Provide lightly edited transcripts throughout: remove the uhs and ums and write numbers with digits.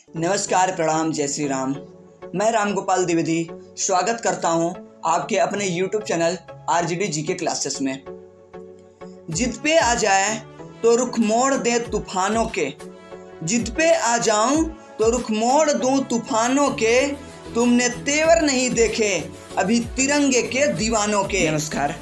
नमस्कार, प्रणाम, जय श्री राम। मैं राम गोपाल द्विवेदी स्वागत करता हूं आपके अपने YouTube channel RGD GK classes में। जिद पे आ जाए तो रुख मोड़ दे तूफानों के, जिद पे आ जाऊं तो रुख मोड़ दूं तूफानों के, तुमने तेवर नहीं देखे अभी तिरंगे के दीवानों के। नमस्कार।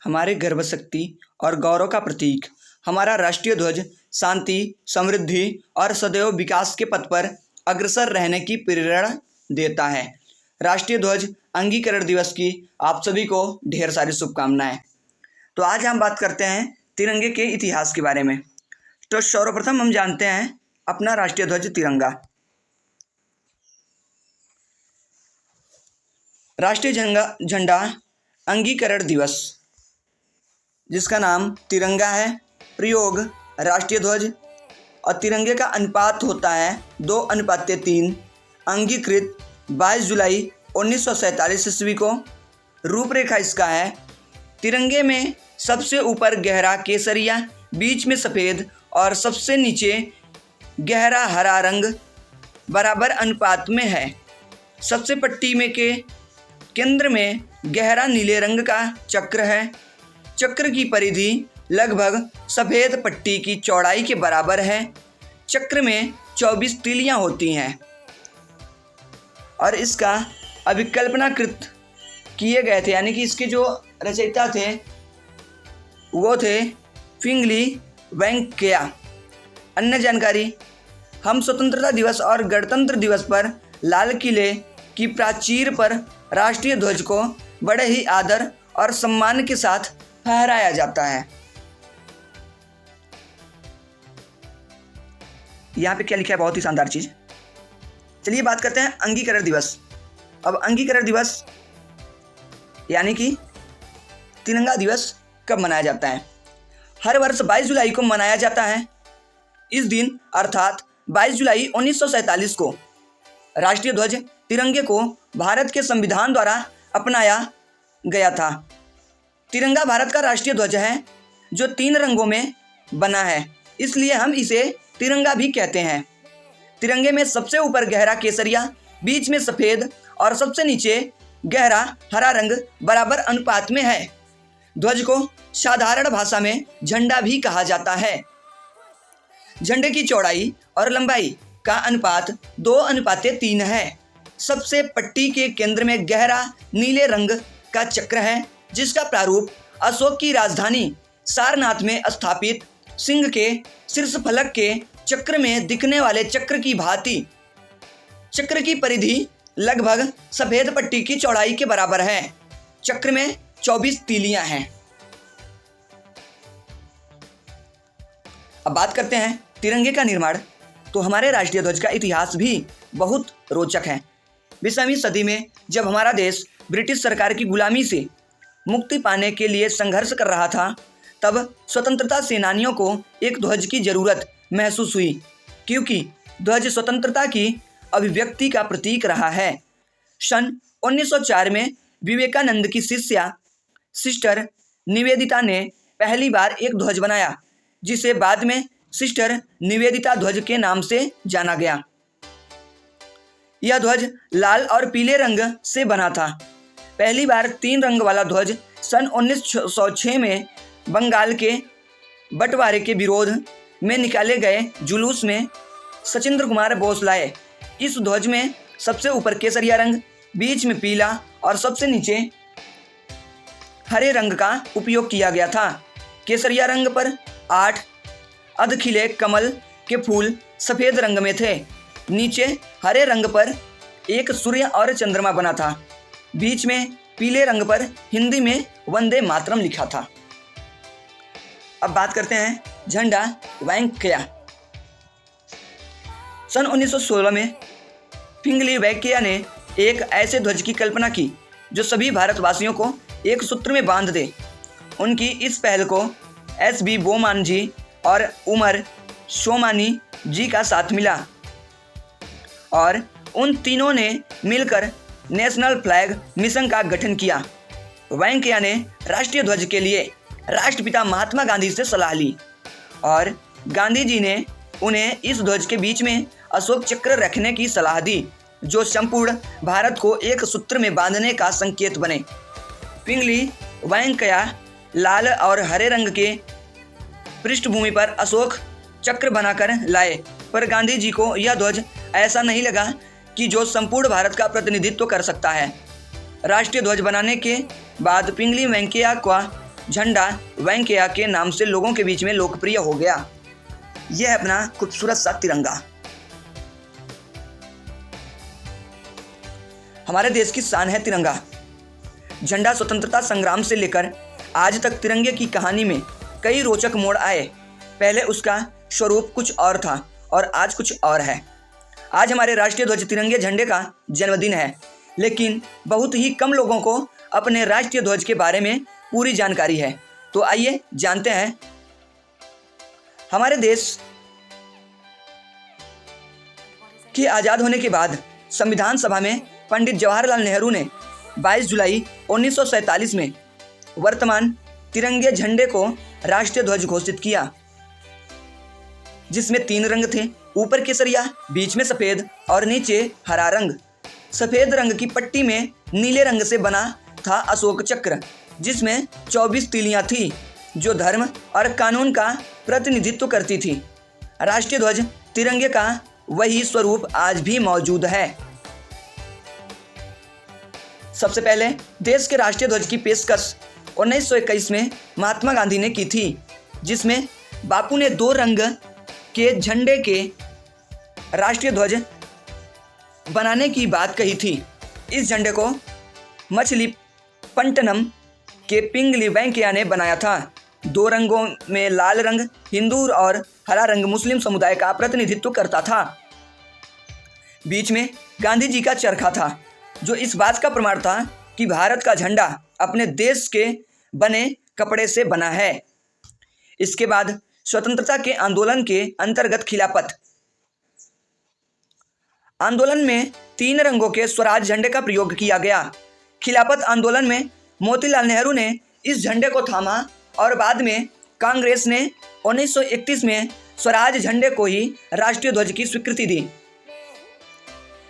हमारे गर्व शक्ति और गौरव का प्रतीक हमारा राष्ट्रीय ध्वज शांति, समृद्धि और सदैव विकास के पथ पर अग्रसर रहने की प्रेरणा देता है। राष्ट्रीय ध्वज अंगीकरण दिवस की आप सभी को ढेर सारी शुभकामनाएं। तो आज हम बात करते हैं तिरंगे के इतिहास के बारे में। तो सर्वप्रथम हम जानते हैं अपना राष्ट्रीय ध्वज तिरंगा। राष्ट्रीय झंडा अंगीकरण दिवस, जिसका नाम तिरंगा है, प्रयोग राष्ट्रीय ध्वज और तिरंगे का अनुपात होता है 2:3। अंगीकृत 22 जुलाई 1947 ईस्वी को। रूपरेखा इसका है, तिरंगे में सबसे ऊपर गहरा केसरिया, बीच में सफ़ेद और सबसे नीचे गहरा हरा रंग बराबर अनुपात में है। सबसे पट्टी में के केंद्र में गहरा नीले रंग का चक्र है। चक्र की परिधि लगभग सफ़ेद पट्टी की चौड़ाई के बराबर है। चक्र में 24 तीलियां होती हैं और इसका अभिकल्पनाकृत किए गए थे, यानी कि इसके जो रचयिता थे वो थे फिंगली वेंकैया। अन्य जानकारी, हम स्वतंत्रता दिवस और गणतंत्र दिवस पर लाल किले की प्राचीर पर राष्ट्रीय ध्वज को बड़े ही आदर और सम्मान के साथ फहराया जाता है। यहाँ पे क्या लिखा है, बहुत ही शानदार चीज़। चलिए बात करते हैं अंगीकरण दिवस। अब अंगीकरण दिवस यानी कि तिरंगा दिवस कब मनाया जाता है? हर वर्ष 22 जुलाई को मनाया जाता है। इस दिन अर्थात 22 जुलाई 1947 को राष्ट्रीय ध्वज तिरंगे को भारत के संविधान द्वारा अपनाया गया था। तिरंगा भारत का राष्ट्रीय ध्वज है जो 3 रंगों में बना है, इसलिए हम इसे तिरंगा भी कहते हैं। तिरंगे में सबसे ऊपर गहरा केसरिया, बीच में सफ़ेद और सबसे नीचे गहरा हरा रंग बराबर अनुपात में है। ध्वज को साधारण भाषा में झंडा भी कहा जाता है। झंडे की चौड़ाई और लंबाई का अनुपात 2:3 है। सबसे पट्टी के केंद्र में गहरा नीले रंग का चक्र है, जिसका प्रारूप अशोक की राजधानी सारनाथ में स्थापित सिंह के शीर्ष फलक के चक्र में दिखने वाले चक्र की भांति। चक्र की परिधि लगभग सफ़ेद पट्टी की चौड़ाई के बराबर है। चक्र में 24 तीलियां हैं। अब बात करते हैं तिरंगे का निर्माण। तो हमारे राष्ट्रीय ध्वज का इतिहास भी बहुत रोचक है। 20वीं सदी में जब हमारा देश ब्रिटिश सरकार की गुलामी से मुक्ति पाने के लिए संघर्ष कर रहा था, तब स्वतंत्रता सेनानियों को एक ध्वज की ज़रूरत महसूस हुई, क्योंकि ध्वज स्वतंत्रता की अभिव्यक्ति का प्रतीक रहा है। सन 1904 में विवेकानंद की शिष्या सिस्टर निवेदिता ने पहली बार एक ध्वज बनाया, जिसे बाद में सिस्टर निवेदिता ध्वज के नाम से जाना गया। यह ध्वज लाल और पीले रंग से बना था। पहली बार 3 रंग वाला ध्वज सन 1906 में बंगाल के बंटवारे के विरोध में निकाले गए जुलूस में सचिंद्र कुमार बोस लाए। इस ध्वज में सबसे ऊपर केसरिया रंग, बीच में पीला और सबसे नीचे हरे रंग का उपयोग किया गया था। केसरिया रंग पर 8 अर्धखिले कमल के फूल सफ़ेद रंग में थे। नीचे हरे रंग पर एक सूर्य और चंद्रमा बना था। बीच में पीले रंग पर हिंदी में वंदे मातरम लिखा था। अब बात करते हैं झंडा वेंकैया। सन 1916 में फिंगली वेंकैया ने एक ऐसे ध्वज की कल्पना की जो सभी भारतवासियों को एक सूत्र में बांध दे। उनकी इस पहल को SB बोमान जी और उमर सोमानी जी का साथ मिला और उन तीनों ने मिलकर नेशनल फ्लैग मिशन का गठन किया। वेंकैया ने राष्ट्रीय ध्वज के लिए राष्ट्रपिता महात्मा गांधी से सलाह ली और गांधी जी ने उन्हें इस ध्वज के बीच में अशोक चक्र रखने की सलाह दी, जो संपूर्ण भारत को एक सूत्र में बांधने का संकेत बने। पिंगली वेंकैया लाल और हरे रंग के पृष्ठभूमि पर अशोक चक्र बनाकर लाए, पर गांधी जी को यह ध्वज ऐसा नहीं लगा कि जो संपूर्ण भारत का प्रतिनिधित्व कर सकता है। राष्ट्रीय ध्वज बनाने के बाद पिंगली वेंकैया का झंडा वेंकैया के नाम से लोगों के बीच में लोकप्रिय हो गया। यह अपना खूबसूरत सा तिरंगा हमारे देश की शान है। तिरंगा झंडा स्वतंत्रता संग्राम से लेकर आज तक तिरंगे की कहानी में कई रोचक मोड़ आए। पहले उसका स्वरूप कुछ और था और आज कुछ और है। आज हमारे राष्ट्रीय ध्वज तिरंगे झंडे का जन्मदिन है, लेकिन बहुत ही कम लोगों को अपने राष्ट्रीय ध्वज के बारे में पूरी जानकारी है। तो आइए जानते हैं। हमारे देश के आज़ाद होने के बाद संविधान सभा में पंडित जवाहरलाल नेहरू ने 22 जुलाई 1947 में वर्तमान तिरंगे झंडे को राष्ट्रीय ध्वज घोषित किया, जिसमें 3 रंग थे, ऊपर केसरिया, बीच में सफ़ेद और नीचे हरा रंग। सफ़ेद रंग की पट्टी में नीले रंग से बना था अशोक चक्र, जिसमें 24 तीलियां थी, जो धर्म और कानून का प्रतिनिधित्व करती थी। राष्ट्रीय ध्वज तिरंगे का वही स्वरूप आज भी मौजूद है। सबसे पहले देश के राष्ट्रीय ध्वज की पेशकश 1921 में महात्मा गांधी ने की थी, जिसमें बापू ने 2 रंग के झंडे के राष्ट्रीय ध्वज बनाने की बात कही थी। इस झंडे को मछलीपट्टनम के पिंगली वेंकैया ने बनाया था। 2 रंगों में लाल रंग हिंदू और हरा रंग मुस्लिम समुदाय का प्रतिनिधित्व करता था। बीच में गांधी जी का चरखा था, जो इस बात का प्रमाण था कि भारत का झंडा अपने देश के बने कपड़े से बना है। इसके बाद स्वतंत्रता के आंदोलन के अंतर्गत खिलाफत आंदोलन में 3 रंगों के स्वराज झंडे का प्रयोग किया गया। खिलाफत आंदोलन में मोतीलाल नेहरू ने इस झंडे को थामा और बाद में कांग्रेस ने 1931 में स्वराज झंडे को ही राष्ट्रीय ध्वज की स्वीकृति दी।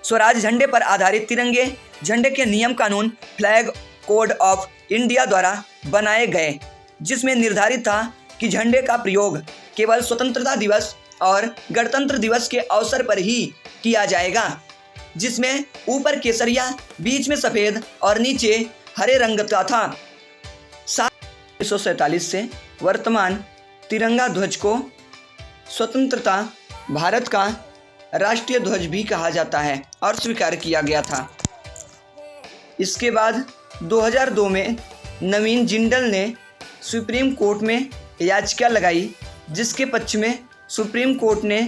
स्वराज झंडे पर आधारित तिरंगे झंडे के नियम कानून फ्लैग कोड ऑफ इंडिया द्वारा बनाए गए, जिसमें निर्धारित था कि झंडे का प्रयोग केवल स्वतंत्रता दिवस और गणतंत्र दिवस के अवसर पर ही किया जाएगा, जिसमें ऊपर केसरिया, बीच में सफ़ेद और नीचे हरे रंग का था। 1947 से वर्तमान तिरंगा ध्वज को स्वतंत्रता भारत का राष्ट्रीय ध्वज भी कहा जाता है और स्वीकार किया गया था। इसके बाद 2002 में नवीन जिंदल ने सुप्रीम कोर्ट में याचिका लगाई, जिसके पक्ष में सुप्रीम कोर्ट ने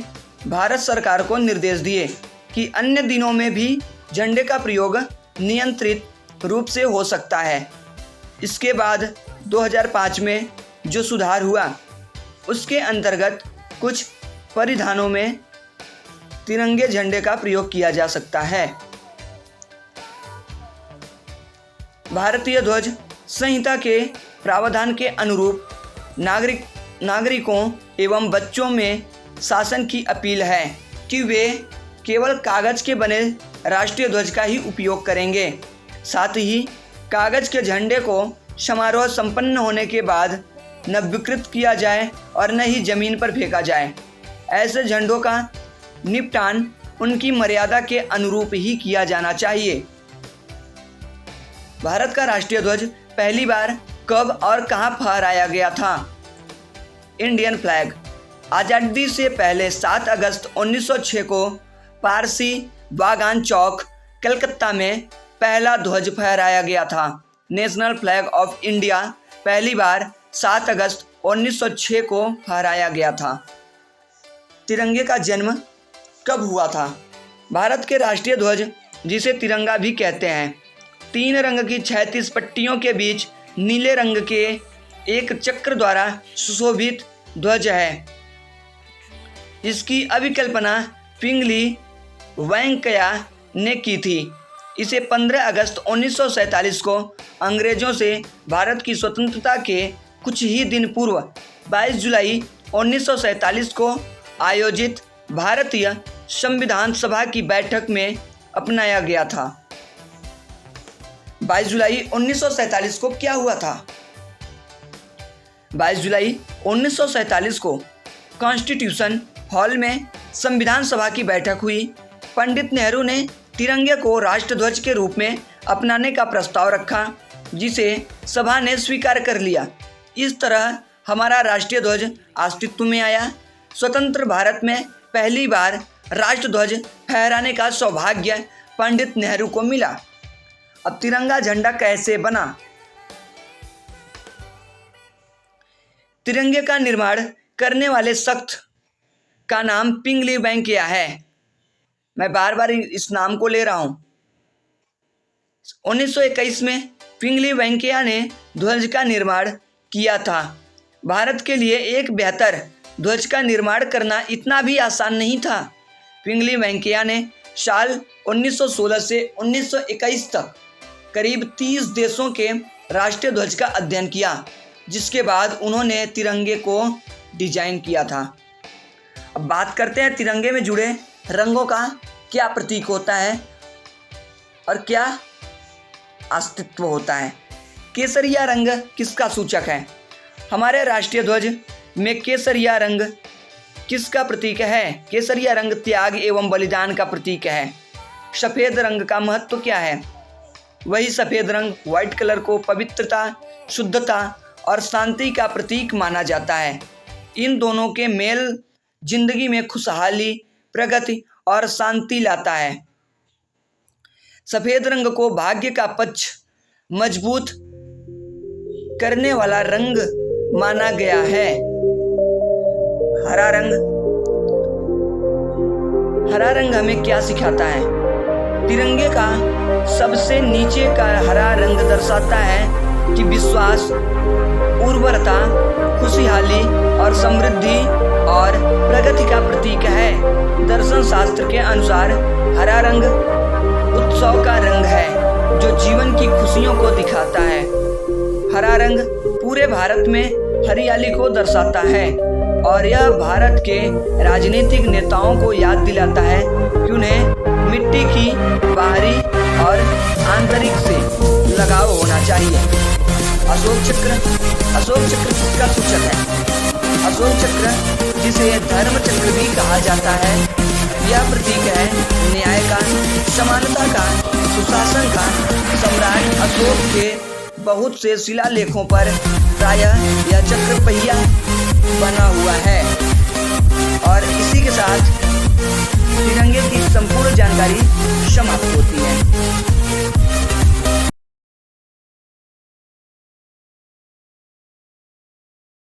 भारत सरकार को निर्देश दिए कि अन्य दिनों में भी झंडे का प्रयोग नियंत्रित रूप से हो सकता है। इसके बाद 2005 में जो सुधार हुआ, उसके अंतर्गत कुछ परिधानों में तिरंगे झंडे का प्रयोग किया जा सकता है। भारतीय ध्वज संहिता के प्रावधान के अनुरूप नागरिकों एवं बच्चों में शासन की अपील है कि वे केवल कागज़ के बने राष्ट्रीय ध्वज का ही उपयोग करेंगे। साथ ही कागज़ के झंडे को समारोह संपन्न होने के बाद न विकृत किया जाए और न ही ज़मीन पर फेंका जाए। ऐसे झंडों का निपटान उनकी मर्यादा के अनुरूप ही किया जाना चाहिए। भारत का राष्ट्रीय ध्वज पहली बार कब और कहां फहराया गया था? इंडियन फ्लैग आज़ादी से पहले 7 अगस्त 1906 को पारसी बागान चौक, कलकत्ता में पहला ध्वज फहराया गया था। नेशनल फ्लैग ऑफ इंडिया पहली बार 7 अगस्त 1906 को फहराया गया था। तिरंगे का जन्म कब हुआ था? भारत के राष्ट्रीय ध्वज, जिसे तिरंगा भी कहते हैं, 3 रंग की 36 पट्टियों के बीच नीले रंग के एक चक्र द्वारा सुशोभित ध्वज है। इसकी अभिकल्पना पिंगली वेंकैया ने की थी। इसे 15 अगस्त 1947 को अंग्रेजों से भारत की स्वतंत्रता के कुछ ही दिन पूर्व 22 जुलाई 1947 को आयोजित भारतीय संविधान सभा की बैठक में अपनाया गया था। 22 जुलाई 1947 को क्या हुआ था? 22 जुलाई 1947 को कॉन्स्टिट्यूशन हॉल में संविधान सभा की बैठक हुई। पंडित नेहरू ने तिरंगे को राष्ट्रध्वज के रूप में अपनाने का प्रस्ताव रखा, जिसे सभा ने स्वीकार कर लिया। इस तरह हमारा राष्ट्रीय ध्वज अस्तित्व में आया। स्वतंत्र भारत में पहली बार राष्ट्रध्वज फहराने का सौभाग्य पंडित नेहरू को मिला। अब तिरंगा झंडा कैसे बना? तिरंगे का निर्माण करने वाले शख्स का नाम पिंगली वेंकैया है। मैं बार बार इस नाम को ले रहा हूं। 1921 में पिंगली वेंकैया ने ध्वज का निर्माण किया था। भारत के लिए एक बेहतर ध्वज का निर्माण करना इतना भी आसान नहीं था। पिंगली वेंकैया ने साल 1916 से 1921 तक करीब 30 देशों के राष्ट्रीय ध्वज का अध्ययन किया, जिसके बाद उन्होंने तिरंगे को डिजाइन किया था। अब बात करते हैं तिरंगे में जुड़े रंगों का क्या प्रतीक होता है और क्या अस्तित्व होता है। केसरिया रंग किसका सूचक है? हमारे राष्ट्रीय ध्वज में केसरिया रंग किसका प्रतीक है? केसरिया रंग त्याग एवं बलिदान का प्रतीक है। सफ़ेद रंग का महत्व क्या है? वही सफ़ेद रंग व्हाइट कलर को पवित्रता, शुद्धता और शांति का प्रतीक माना जाता है। इन दोनों के मेल जिंदगी में खुशहाली, प्रगति और शांति लाता है। सफ़ेद रंग को भाग्य का पक्ष मजबूत करने वाला रंग माना गया है। हरा रंग हमें क्या सिखाता है? तिरंगे का सबसे नीचे का हरा रंग दर्शाता है कि विश्वास, उर्वरता, खुशहाली और समृद्धि और प्रगति का प्रतीक है। दर्शन शास्त्र के अनुसार हरा रंग उत्सव का रंग है, जो जीवन की खुशियों को दिखाता है। हरा रंग पूरे भारत में हरियाली को दर्शाता है और यह भारत के राजनीतिक नेताओं को याद दिलाता है कि उन्हें मिट्टी की बाहरी और आंतरिक से लगाव होना चाहिए। अशोक चक्र किसका सूचक है? अशोक चक्र, जिसे धर्म चक्र भी कहा जाता है, यह प्रतीक है न्याय का, समानता का, सुशासन का। सम्राट अशोक के बहुत से शिलालेखों पर प्रायः यह चक्र पहिया बना हुआ है। और इसी के साथ तिरंगे की संपूर्ण जानकारी समाप्त होती है।